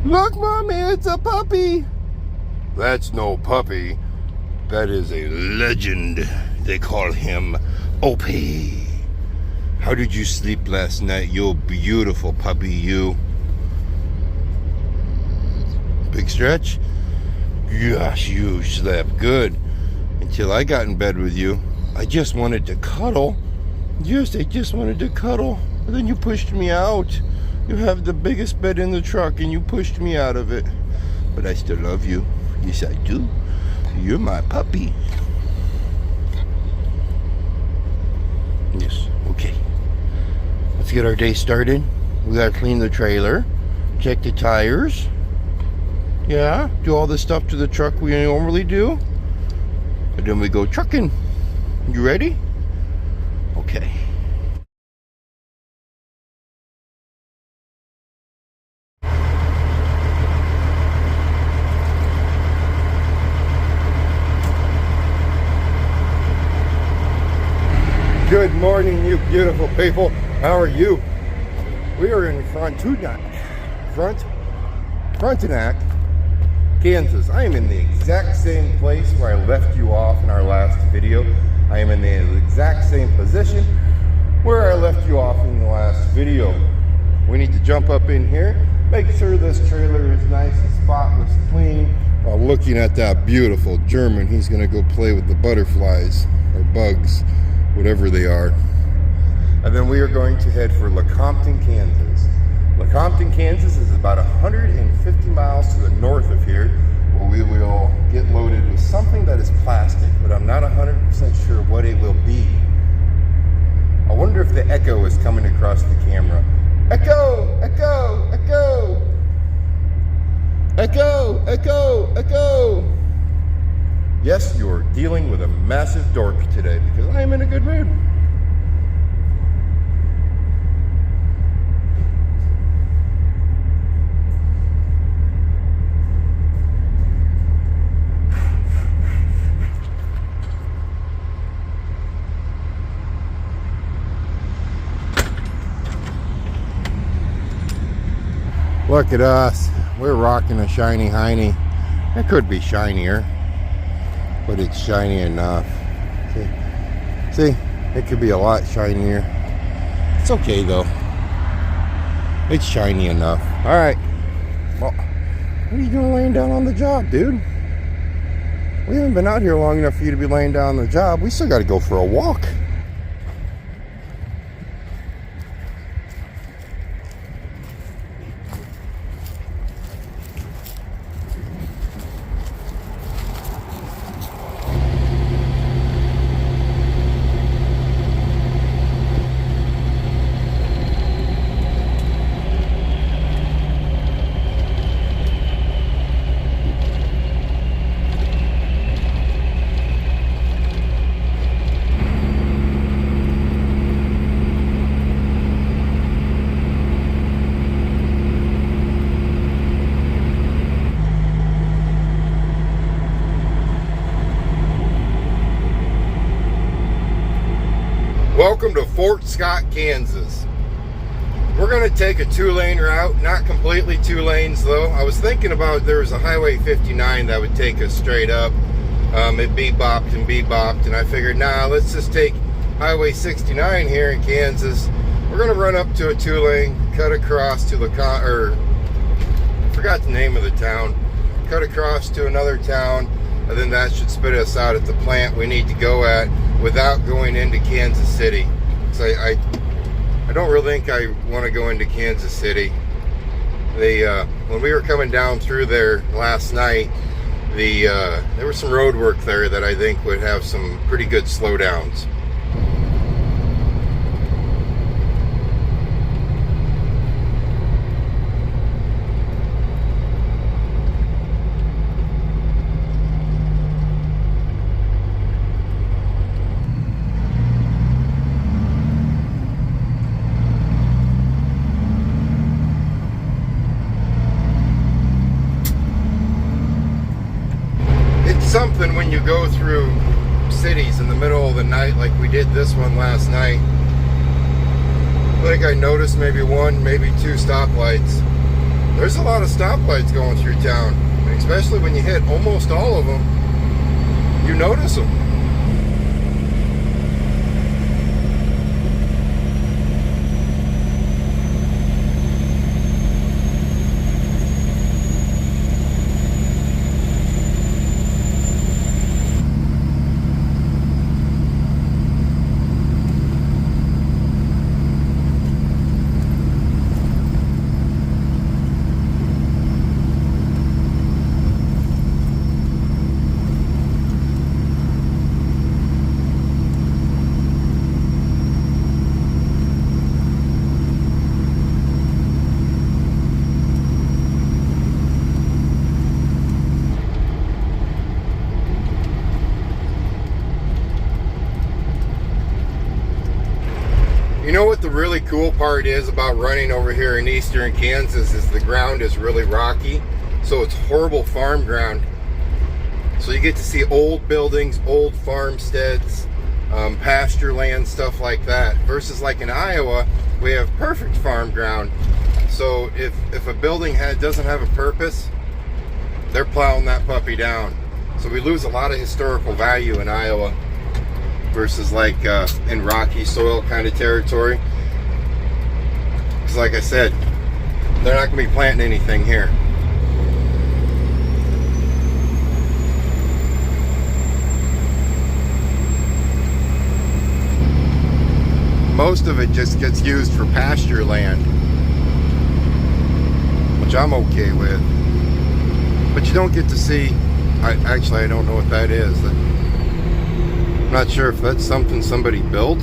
Look, Mommy, it's a puppy. That's no puppy. That is a legend. They call him Opie. How did you sleep last night, you beautiful puppy, you? Big stretch? Yes, you slept good. Until I got in bed with you. I just wanted to cuddle. Yes, I just wanted to cuddle. And then you pushed me out. You have the biggest bed in the truck and you pushed me out of it. But I still love you. Yes, I do. You're my puppy. Yes, okay. Let's get our day started. We gotta clean the trailer, check the tires. Yeah, do all the stuff to the truck we normally do. And then we go trucking. You ready? Okay. Good morning, you beautiful people. How are you? We are in Frontenac, Kansas. I am in the exact same place where I left you off in our last video. I am in the exact same position where I left you off in the last video. We need to jump up in here, make sure this trailer is nice and spotless, clean. While looking at that beautiful German, he's gonna go play with the butterflies or bugs, whatever they are. And then we are going to head for Lecompton, Kansas. Lecompton, Kansas is about 150 miles to the north of here, where we will get loaded with something that is plastic, but I'm not 100% sure what it will be. I wonder if the echo is coming across the camera. Echo, echo, echo. Echo, echo, echo. Yes, you're dealing with a massive dork today because I am in a good mood. Look at us. We're rocking a shiny hiney. It could be shinier, but it's shiny enough. See, it could be a lot shinier. It's okay though. It's shiny enough. All right. Well, what are you doing laying down on the job, dude? We haven't been out here long enough for you to be laying down on the job. We still got to go for a walk. Welcome to Fort Scott, Kansas. We're going to take a 2-lane route, not completely 2 lanes though. I was thinking about there was a Highway 59 that would take us straight up. It bebopped and bebopped, and I figured, nah, let's just take Highway 69 here in Kansas. We're going to run up to a 2-lane, cut across to I forgot the name of the town, cut across to another town, and then that should spit us out at the plant we need to go at without going into Kansas City. So I don't really think I want to go into Kansas City. When we were coming down through there last night, there was some road work there that I think would have some pretty good slowdowns. Something when you go through cities in the middle of the night like we did this one last night. I think I noticed maybe 1, maybe 2 stoplights. There's a lot of stoplights going through town, and especially when you hit almost all of them, you notice them. You know what the really cool part is about running over here in eastern Kansas is the ground is really rocky, so it's horrible farm ground. So you get to see old buildings, old farmsteads, pasture land, stuff like that. Versus like in Iowa, we have perfect farm ground. So if a building doesn't have a purpose, they're plowing that puppy down. So we lose a lot of historical value in Iowa versus like in rocky soil kind of territory. Because like I said, they're not going to be planting anything here. Most of it just gets used for pasture land, which I'm okay with. But you don't get to see, I don't know what that is. I'm not sure if that's something somebody built.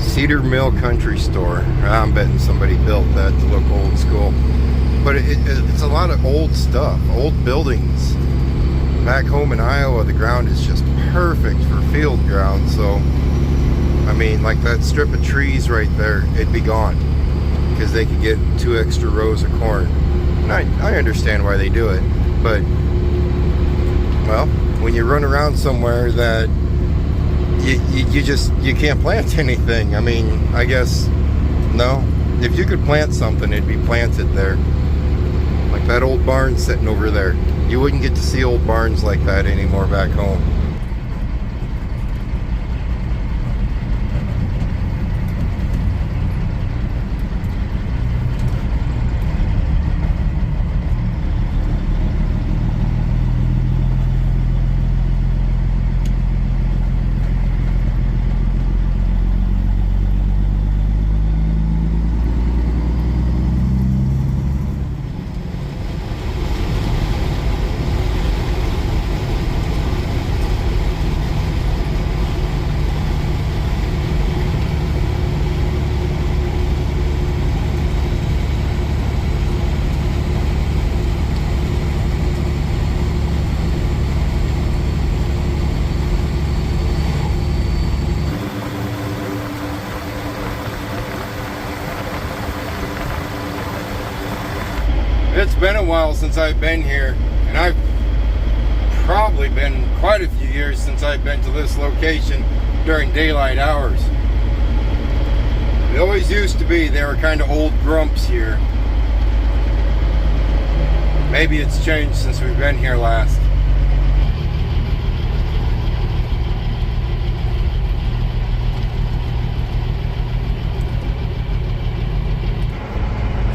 Cedar Mill Country Store. I'm betting somebody built that to look old school. But it's a lot of old stuff, old buildings. Back home in Iowa, the ground is just perfect for field ground. So, I mean, like that strip of trees right there, it'd be gone because they could get 2 extra rows of corn. And I understand why they do it, but well, when you run around somewhere that you can't plant anything. I mean, I guess no. If you could plant something, it'd be planted there. Like that old barn sitting over there. You wouldn't get to see old barns like that anymore back home. It's been a while since I've been here, and I've probably been quite a few years since I've been to this location during daylight hours. It always used to be they were kind of old grumps here. Maybe it's changed since we've been here last.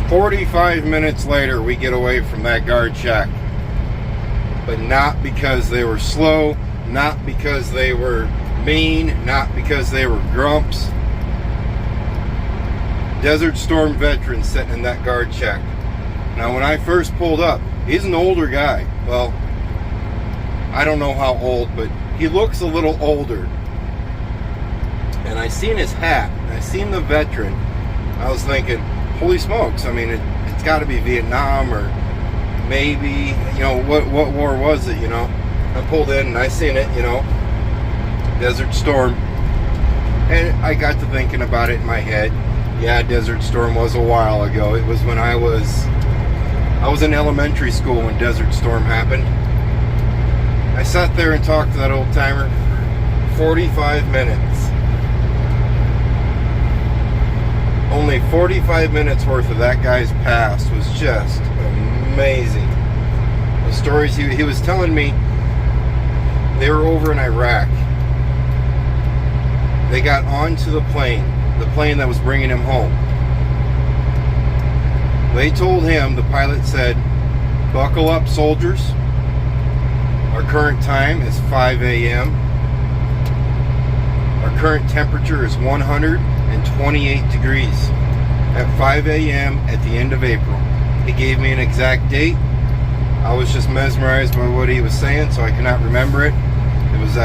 "45 minutes later, we get away from that guard shack. But not because they were slow, not because they were mean, not because they were grumps. Desert Storm veteran sitting in that guard shack. Now, when I first pulled up, he's an older guy. Well, I don't know how old, but he looks a little older. And I seen his hat, and I seen the veteran. I was thinking, holy smokes, I mean, it's got to be Vietnam or maybe, you know, what war was it, you know? I pulled in and I seen it, you know, Desert Storm. And I got to thinking about it in my head. Yeah, Desert Storm was a while ago. It was when I was in elementary school when Desert Storm happened. I sat there and talked to that old timer for 45 minutes. only 45 minutes worth of that guy's past was just amazing. The stories he was telling me, they were over in Iraq. They got onto the plane that was bringing him home. They told him, the pilot said, "Buckle up, soldiers. Our current time is 5 a.m. Our current temperature is 128 degrees at 5 a.m. at the end of April." He gave me an exact date. I was just mesmerized by what he was saying, so I cannot remember it. It was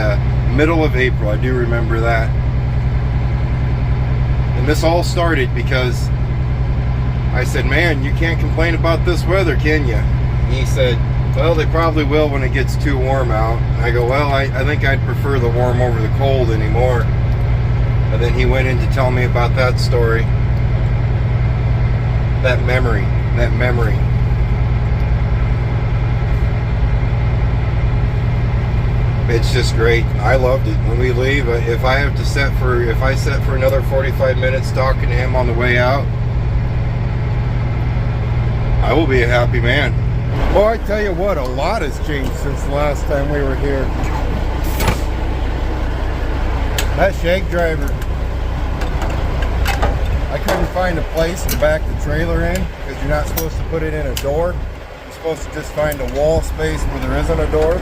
middle of April. I do remember that. And this all started because I said, "Man, you can't complain about this weather, can you?" And he said, "Well, they probably will when it gets too warm out." And I go, "Well, I think I'd prefer the warm over the cold anymore." And then he went in to tell me about that story. That memory. It's just great. I loved it. When we leave, if I set for another 45 minutes talking to him on the way out, I will be a happy man. Well, I tell you what, a lot has changed since the last time we were here. That shag driver, I couldn't find a place to back the trailer in because you're not supposed to put it in a door. You're supposed to just find a wall space where there isn't a door.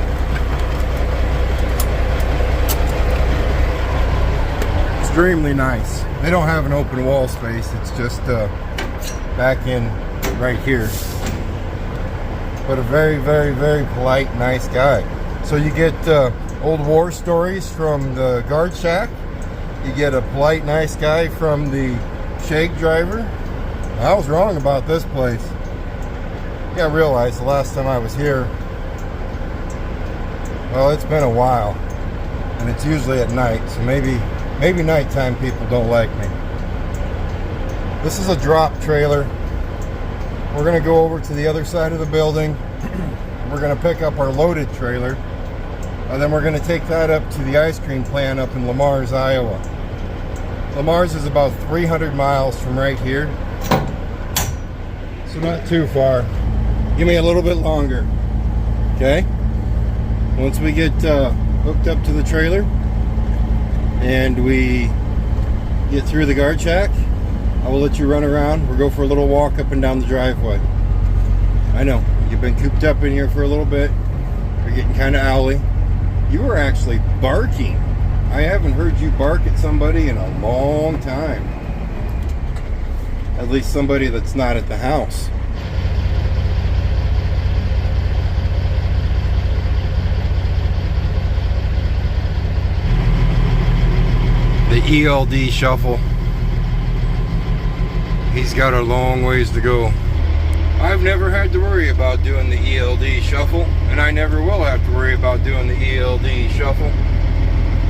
Extremely nice. They don't have an open wall space. It's just back in right here. But a very, very, very polite, nice guy. So you get old war stories from the guard shack. You get a polite, nice guy from the shake driver. I was wrong about this place. Yeah, I realized the last time I was here, well, it's been a while. And it's usually at night, so maybe nighttime people don't like me. This is a drop trailer. We're going to go over to the other side of the building. We're going to pick up our loaded trailer. And then we're going to take that up to the ice cream plant up in Lamar's, Iowa. Lamar's is about 300 miles from right here. So not too far. Give me a little bit longer. Okay? Once we get hooked up to the trailer and we get through the guard shack, I will let you run around. We'll go for a little walk up and down the driveway. I know, you've been cooped up in here for a little bit. You're getting kind of owly. You were actually barking. I haven't heard you bark at somebody in a long time. At least somebody that's not at the house. The ELD shuffle. He's got a long ways to go. I've never had to worry about doing the ELD shuffle, and I never will have to worry about doing the ELD shuffle,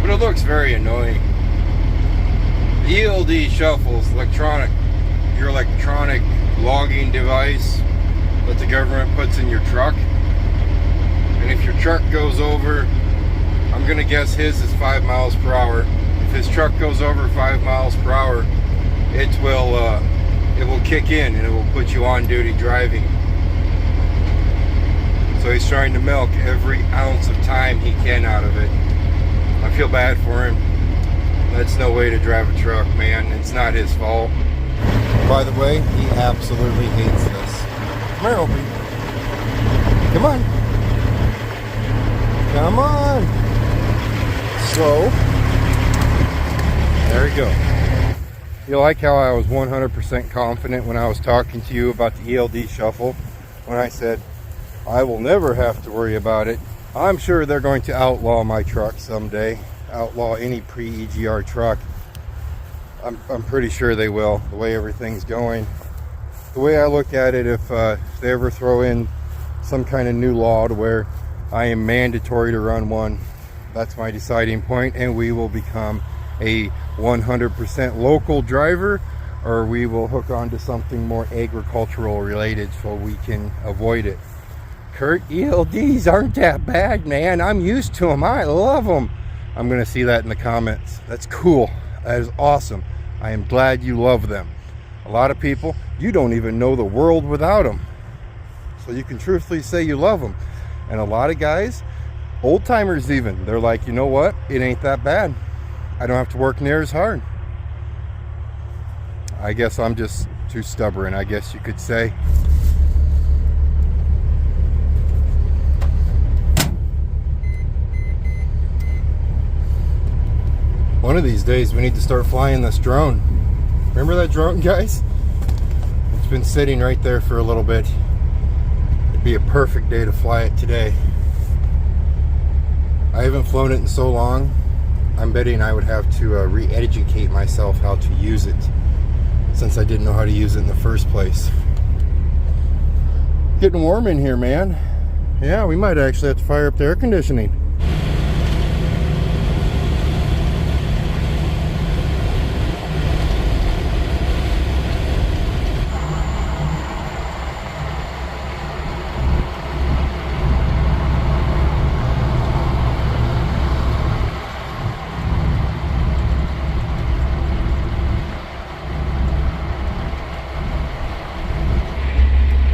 but it looks very annoying. The ELD shuffle is your electronic logging device that the government puts in your truck, and if your truck goes over, I'm gonna guess his is 5 miles per hour. If his truck goes over 5 miles per hour, it will kick in and it will put you on duty driving. So he's trying to milk every ounce of time he can out of it. I feel bad for him. That's no way to drive a truck, man. It's not his fault. By the way, he absolutely hates this. Come here, Opie. Come on. Come on. Slow. There we go. You like how I was 100% confident when I was talking to you about the ELD shuffle, when I said, I will never have to worry about it. I'm sure they're going to outlaw my truck someday, outlaw any pre-EGR truck. I'm pretty sure they will, the way everything's going. The way I look at it, if they ever throw in some kind of new law to where I am mandatory to run one, that's my deciding point, and we will become a 100% local driver, or we will hook onto something more agricultural related so we can avoid it. Kurt, ELDs aren't that bad, man. I'm used to them. I love them. I'm going to see that in the comments. That's cool. That is awesome. I am glad you love them. A lot of people, you don't even know the world without them. So you can truthfully say you love them. And a lot of guys, old timers even, they're like, you know what? It ain't that bad. I don't have to work near as hard. I guess I'm just too stubborn, I guess you could say. One of these days we need to start flying this drone. Remember that drone, guys? It's been sitting right there for a little bit. It'd be a perfect day to fly it today. I haven't flown it in so long. I'm betting I would have to re-educate myself how to use it, since I didn't know how to use it in the first place. Getting warm in here, man. Yeah, we might actually have to fire up the air conditioning.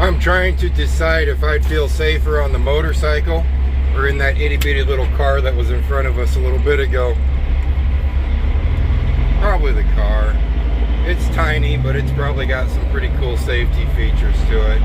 I'm trying to decide if I'd feel safer on the motorcycle or in that itty bitty little car that was in front of us a little bit ago. Probably the car. It's tiny, but it's probably got some pretty cool safety features to it.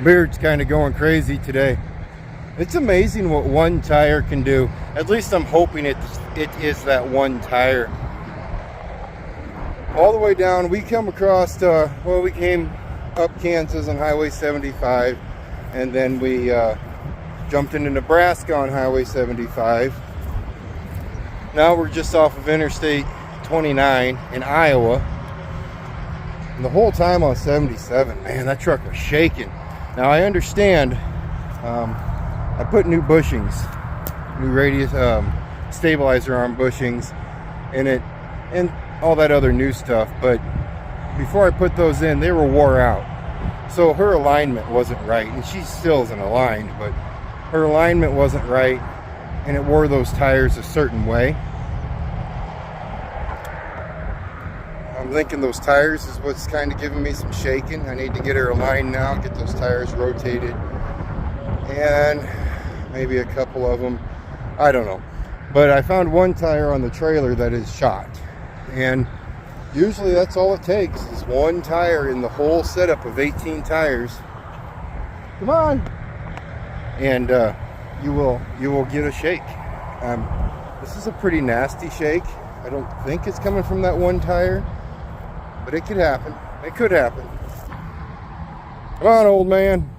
Beard's kind of going crazy today. It's amazing what one tire can do. At least I'm hoping it is that one tire. All the way down, we come across, well, we came up Kansas on Highway 75, and then we jumped into Nebraska on Highway 75. Now we're just off of Interstate 29 in Iowa. And the whole time on 77, man, that truck was shaking. Now I understand, I put new bushings, new radius, stabilizer arm bushings in it, and all that other new stuff, but before I put those in, they were wore out. So her alignment wasn't right, and she still isn't aligned, but her alignment wasn't right, and it wore those tires a certain way. I'm thinking those tires is what's kind of giving me some shaking. I need to get her aligned now, get those tires rotated, and maybe a couple of them, I don't know. But I found one tire on the trailer that is shot, and usually that's all it takes is one tire in the whole setup of 18 tires. Come on, and you will get a shake. This is a pretty nasty shake. I don't think it's coming from that one tire, but it could happen. It could happen. Come on, old man.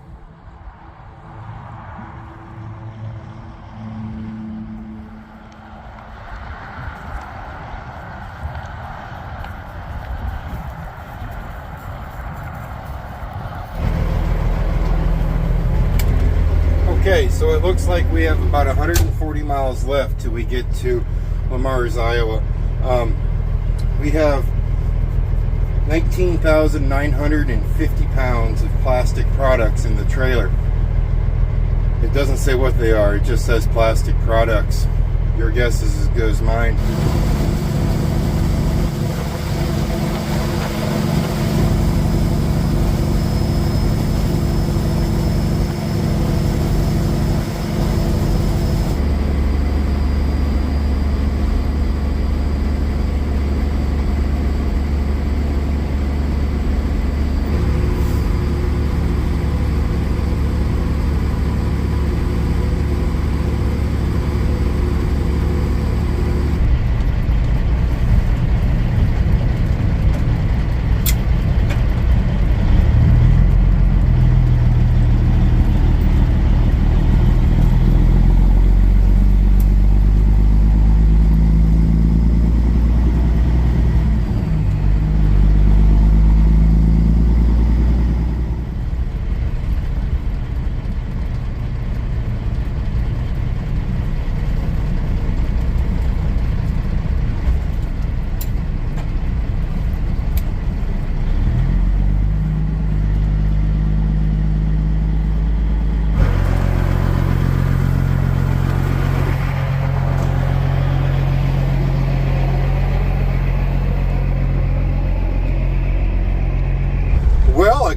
Okay, so it looks like we have about 140 miles left till we get to Lamar's, Iowa. We have 19,950 pounds of plastic products in the trailer. It doesn't say what they are, it just says plastic products. Your guess is as good as mine.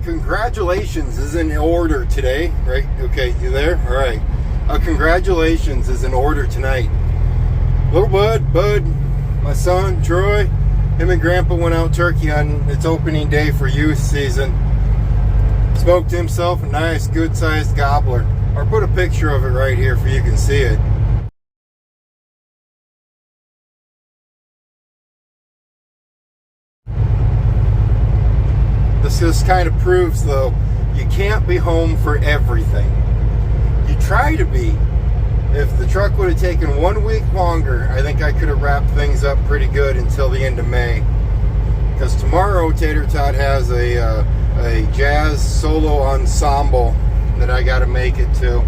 Congratulations is in order today, right? Okay, you there? All right. Congratulations is in order tonight. Little Bud, my son, Troy, him and Grandpa went out turkey hunting. It's opening day for youth season. Smoked himself a nice, good-sized gobbler. I'll put a picture of it right here for you can see it. This just kind of proves, though, you can't be home for everything. You try to be. If the truck would have taken 1 week longer, I think I could have wrapped things up pretty good until the end of May. Because tomorrow, Tater Tot has a jazz solo ensemble that I got to make it to.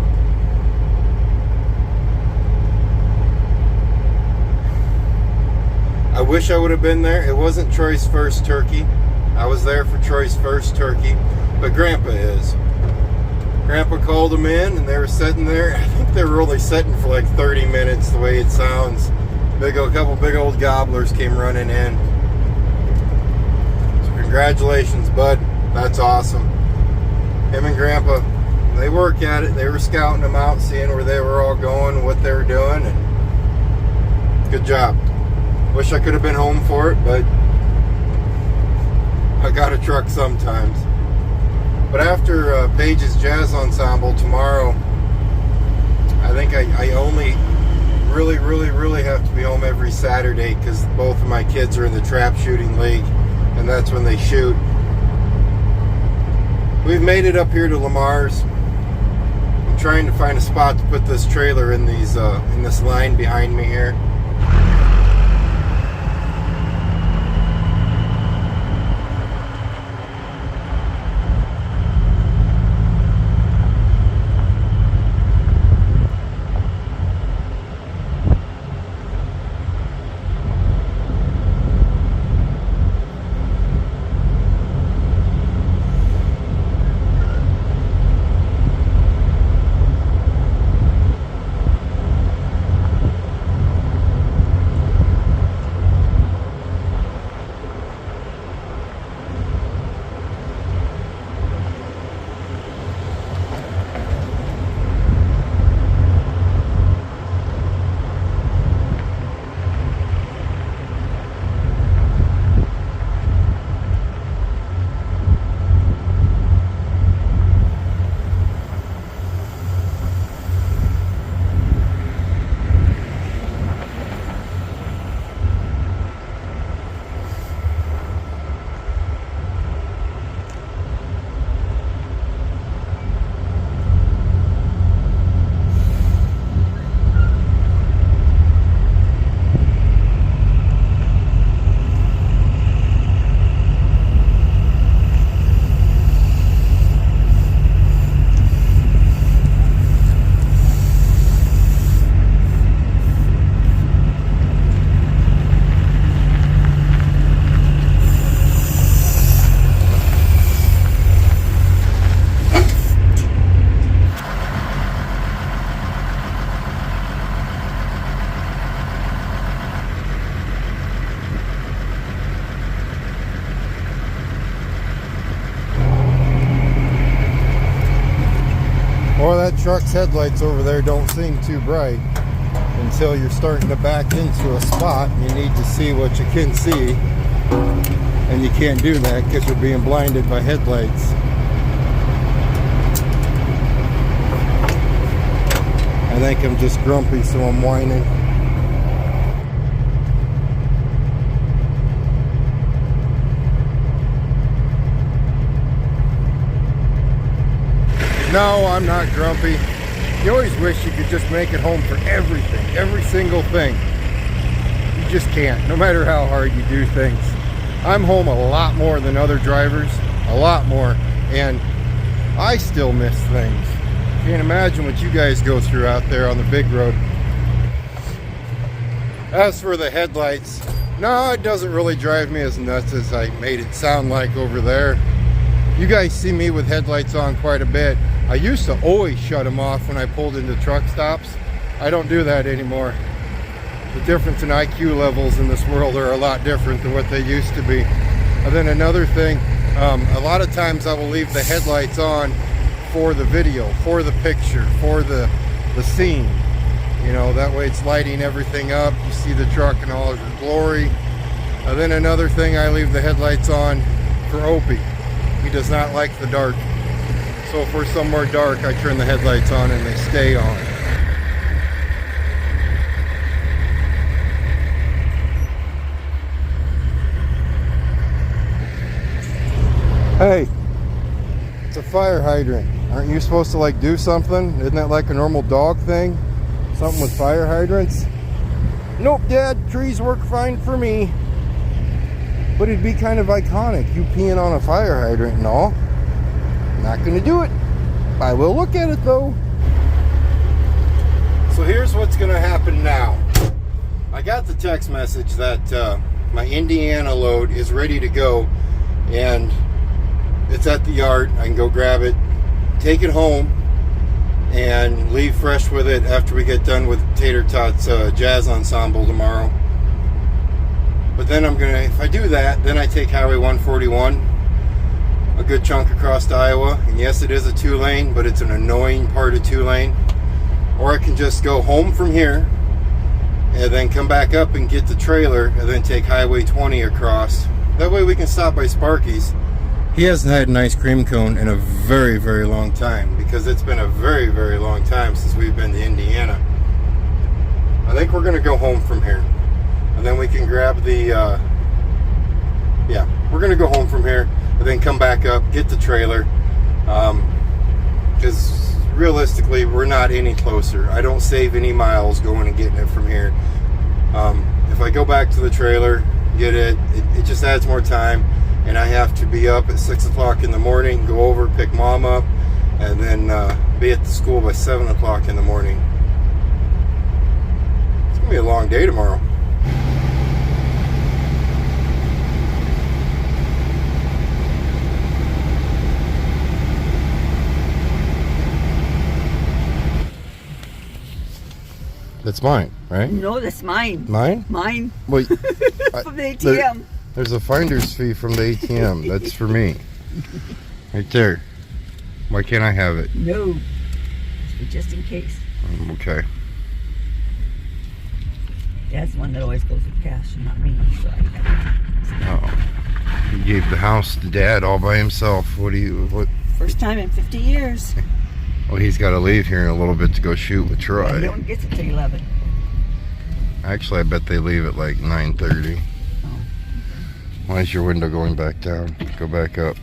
I wish I would have been there. It wasn't Troy's first turkey. I was there for Troy's first turkey, but Grandpa is. Grandpa called them in and they were sitting there. I think they were only sitting for like 30 minutes the way it sounds. A couple big old gobblers came running in. So congratulations, Bud. That's awesome. Him and Grandpa, they work at it. They were scouting them out, seeing where they were all going, what they were doing, and good job. Wish I could have been home for it, but I got a truck sometimes. But after Paige's Jazz Ensemble tomorrow, I think I only really have to be home every Saturday because both of my kids are in the trap shooting league, and that's when they shoot. We've made it up here to Lamar's. I'm trying to find a spot to put this trailer in these in this line behind me here. Or that truck's headlights over there don't seem too bright until you're starting to back into a spot. You need to see what you can see, and you can't do that because you're being blinded by headlights. I think I'm just grumpy, so I'm whining. No, I'm not grumpy. You always wish you could just make it home for everything, every single thing. You just can't, no matter how hard you do things. I'm home a lot more than other drivers, a lot more, and I still miss things. Can't imagine what you guys go through out there on the big road. As for the headlights, no, it doesn't really drive me as nuts as I made it sound like over there. You guys see me with headlights on quite a bit. I used to always shut them off when I pulled into truck stops. I don't do that anymore. The difference in IQ levels in this world are a lot different than what they used to be. And then another thing, a lot of times I will leave the headlights on for the video, for the picture, for the scene. You know, that way it's lighting everything up. You see the truck in all of its glory. And then another thing, I leave the headlights on for Opie. He does not like the dark. So if we're somewhere dark, I turn the headlights on and they stay on. Hey, it's a fire hydrant. Aren't you supposed to like do something? Isn't that like a normal dog thing? Something with fire hydrants? Nope, Dad, trees work fine for me. But it'd be kind of iconic, you peeing on a fire hydrant and all. Not gonna do it. I will look at it though. So here's what's gonna happen now. I got the text message that my Indiana load is ready to go, and it's at the yard. I can go grab it, take it home, and leave fresh with it after we get done with Tater Tot's jazz ensemble tomorrow. But then I'm gonna, if I do that, then I take Highway 141 a good chunk across to Iowa, and yes, it is a 2-lane, but it's an annoying part of 2-lane. Or I can just go home from here and then come back up and get the trailer and then take Highway 20 across. That way we can stop by Sparky's. He hasn't had an ice cream cone in a very, very long time, because it's been a very, very long time since we've been to Indiana. I think we're gonna go home from here, and then we can grab the yeah, we're gonna go home from here and then come back up, get the trailer, because realistically we're not any closer. I don't save any miles going and getting it from here. If I go back to the trailer, get it just adds more time, and I have to be up at 6 o'clock in the morning, go over, pick Mom up, and then be at the school by 7 o'clock in the morning. It's gonna be a long day tomorrow. That's mine, right? No, that's mine. Mine? Mine. Well, From the ATM. There's a finder's fee from the ATM. That's for me. Right there. Why can't I have it? No. Just in case. Okay. Dad's the one that always goes with cash, and not me. So I got Oh. He gave the house to Dad all by himself. What? First time in 50 years. Well, he's got to leave here in a little bit to go shoot with Troy. No one gets it till 11. Actually, I bet they leave at like 9:30. Oh. Why is your window going back down? Go back up.